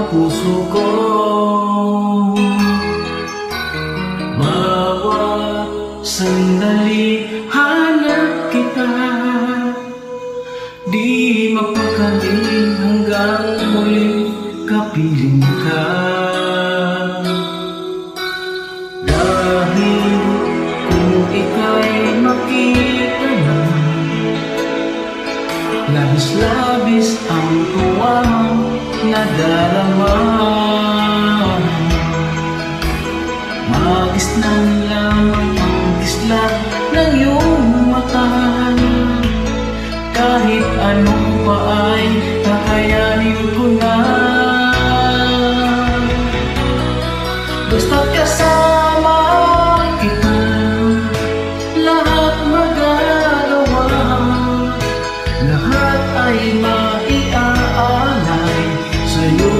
puso ko. Bawat sandali hanap kita, di mapakali hanggang muli kapiling ka. Dahil kung ika'y makita na, labis-labis ang tuwang nadarama. Magisnan lamang ang kislat ng iyong mata, kahit anong pa ay kakayanin ko na. Basta't kasama kita, lahat magagawa, lahat ay maiaalay sa'yo.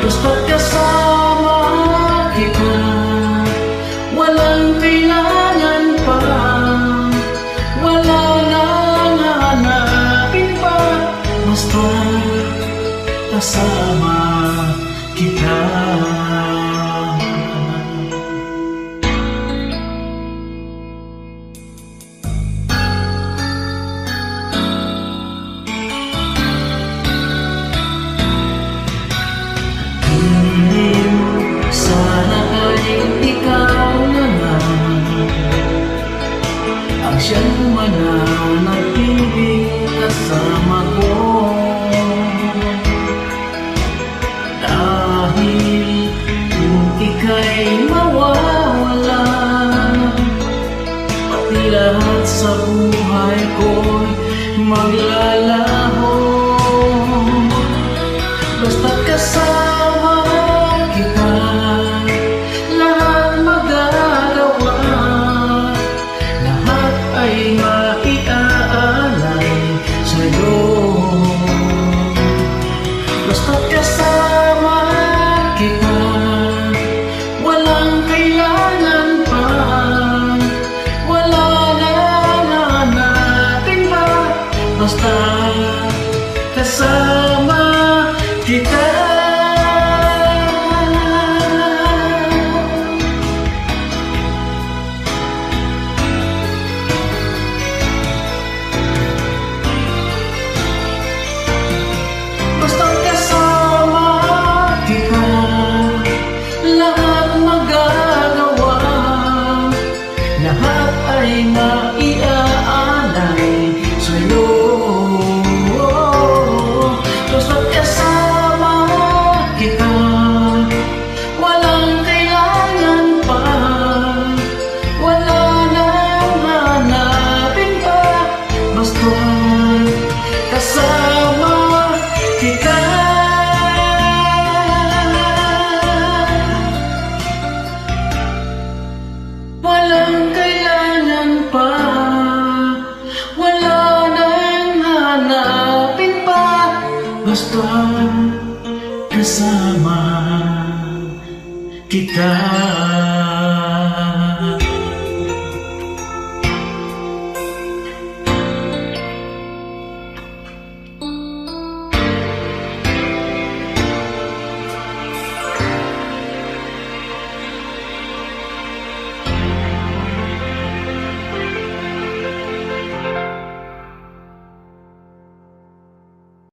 Basta't kasama kita, walang kailangan pa, wala nang hanapin pa. Basta kasama kita. Sana ay ikaw naman ang siyang mananatiling kasama ko. Dahil kung ika'y mawawala, pati lahat sa buhay ko'y maglalaho. Basta't kasama kita, lahat magagawa, lahat ay maiaalay sa'yo. Basta't kasama kita, walang kailangan pa, wala nang hanapin pa. Basta kasama kita. Basta't kasama kita, lahat magagawa, lahat ay maiaalay sa'yo. Basta't kasama kita, walang kailangan pa, wala nang hanapin pa. Basta kasama kita. Walang kailangan pa, wala nang hanapin pa. Basta kasama kita.